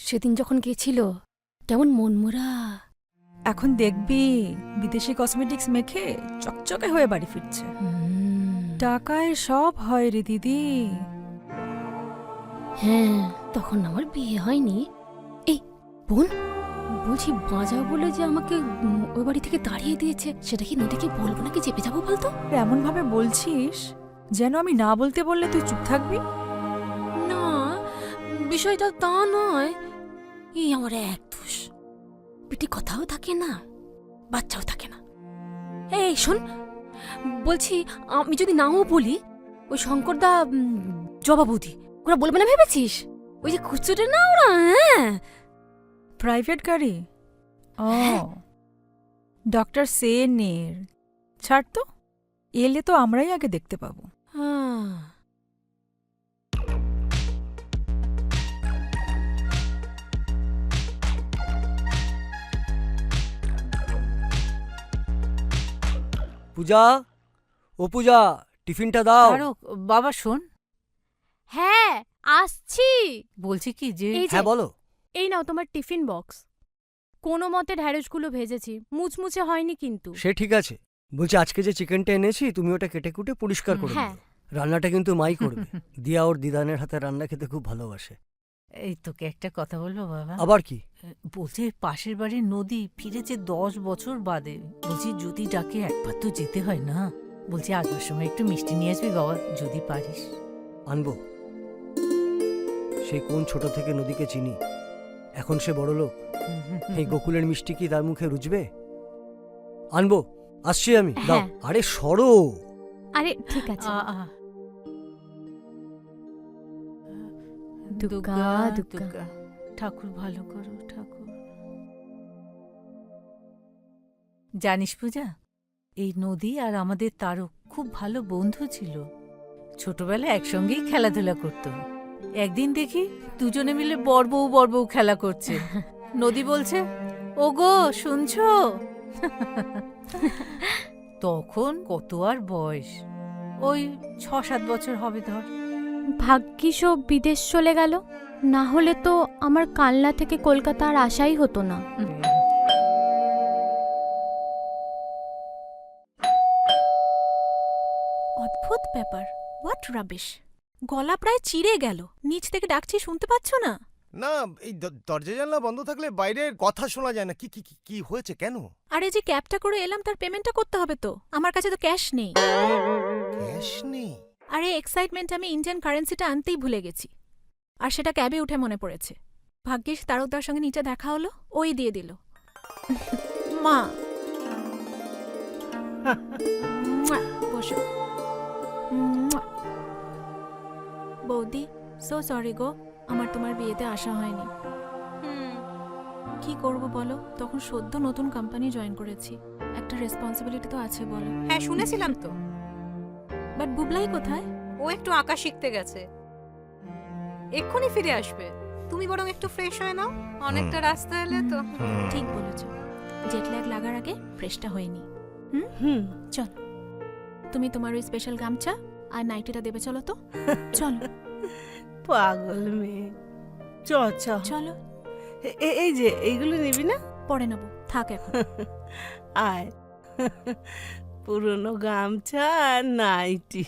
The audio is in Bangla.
সেদিন যখন গেছিল কেমন মনমরা। এখন দেখবি বিদেশি কসমেটিক্স মেখে চকচকে হয়ে বাড়ি ফিরছে। টাকায় সব হয় রে দিদি। হ্যাঁ, তখন আমার বিয়ে হয়নি। এই বোন, বলছি বাঁচাও বলে যে আমাকে ওই বাড়ি থেকে তাড়িয়ে দিয়েছে, সেটা কি নদীকে বলবো নাকি চেপে যাবো বলতো? এমন ভাবে বলছিস যেন আমি না বলতে বললে তুই চুপ থাকবি। না, বিষয়টা তা নয়। এই আমার এক দোষ, পিঠে কথাও থাকে না, বাচ্চাও থাকে না। এই শোন, বলছি আমি যদি নাও বলি, ওই শঙ্করদা জবা বৌদি ওরা বলবে না ভেবেছিস? ওই যে খুচুটে না ওরা। হ্যাঁ, প্রাইভেট গাড়ি। ও, ডক্টর সেনের। ছাড় তো, এলে তো আমরাই আগে দেখতে পাবো। হ্যাঁ। পূজা, ও পূজা, টিফিনটা দাও। তারক, বাবা শোন, হ্যাঁ আসছি। বলছি কি যে এই যে হ্যাঁ বলো। এই নাও তোমার টিফিন বক্স। কোনো মতে ঢ্যাঁড়সগুলো ভেজেছি, মুচমুচে হয়নি কিন্তু। সে ঠিক আছে। বলছি আজকে যে চিকেনটা এনেছি তুমি ওটা কেটে কুটে পরিষ্কার করে হ্যাঁ। দিও। রান্নাটা কিন্তু মাই করবে। দিয়া ওর দিদানের হাতে রান্না খেতে খুব ভালোবাসে। এই তোকে একটা কথা বলবো বাবা। আবার কি? বলছি পাশের বাড়ির নদী ফিরেছে 10 বছর বাদে। বলছি যদি ডাকে একবার তো যেতে হয় না। বলছি আসবার সময় একটু মিষ্টি নিয়ে আসবি বাবা, যদি পারিস। আনবো। সেই কোন ছোট থেকে নদীকে চিনি, এখন সে বড় লোক। এই গোকুলের মিষ্টি কি তার মুখে রুজবে? আনবো, আসছি আমি। দাও। হ্যাঁ। আরে সরো। আরে ঠিক আছে। দুর্গা দুর্গা। দুর্গা, ঠাকুর ভালো করো ঠাকুর। জানিস পূজা, এই নদী আর আমাদের তারক খুব ভালো বন্ধু ছিল। ছোটবেলায় একসঙ্গেই খেলাধুলা করত। একদিন দেখি দুজনে মিলে বড়বউ খেলা করছে। নদী বলছে, ওগো শুনছো? তখন কত আর বয়স, ওই 6-7 বছর হবে ধর। ভাগ্যিস ও বিদেশ চলে গেল, না হলে তো আমার কালনা থেকে কলকাতা আর আসাই হতো না। অদ্ভুত ব্যাপার, হোয়াট রাবিশ। গলা প্রায় চিড়ে গেল, নিচ থেকে ডাকছি শুনতে পাচ্ছ না? না, এই দরজা জানলা বন্ধ থাকলে বাইরের কথা শোনা যায় না। কি কি কি হয়েছে, কেন? আরে যে ক্যাবটা করে এলাম তার পেমেন্টটা করতে হবে তো, আমার কাছে তো ক্যাশ নেই। ক্যাশ নেই? আরে এক্সাইটমেন্ট আমি ইন্ডিয়ান কারেন্সিটা আনতেই ভুলে গেছি, আর সেটা ক্যাবে উঠে মনে পড়েছে। ভাগ্যিস তারকদার সঙ্গে নিচে দেখা হলো, ওই দিয়ে দিল। মা মুয়া, বসো। মুয়া। বৌদি, সো সরি গো, আমার তোমার বিয়েতে আসা হয়নি। কি করব বলো, তখন সদ্য নতুন কোম্পানি জয়েন করেছি, একটা রেসপন্সিবিলিটি তো আছে বলো। হ্যাঁ শুনেছিলাম তো। বাট বুবলাই কোথায়? ও একটু আঁকা শিখতে গেছে, এক্ষুনি ফিরে আসবে। তুমি বরং একটু ফ্রেশ হয়ে নাও, অনেকটা রাস্তা এলে তো। ঠিক বলেছ, জেট ল্যাগ লাগার আগে ফ্রেশটা হয়নি। চল, তুমি তোমার ওই স্পেশাল গামছা আর নাইটিটা দেবে, চলো তো। চলো পাগল মেয়ে, চ চ চলো, এই যে এইগুলো নিবি না? পরে নেবো, থাক এখন। আয়, পুরনো গামছা আর নাইটি।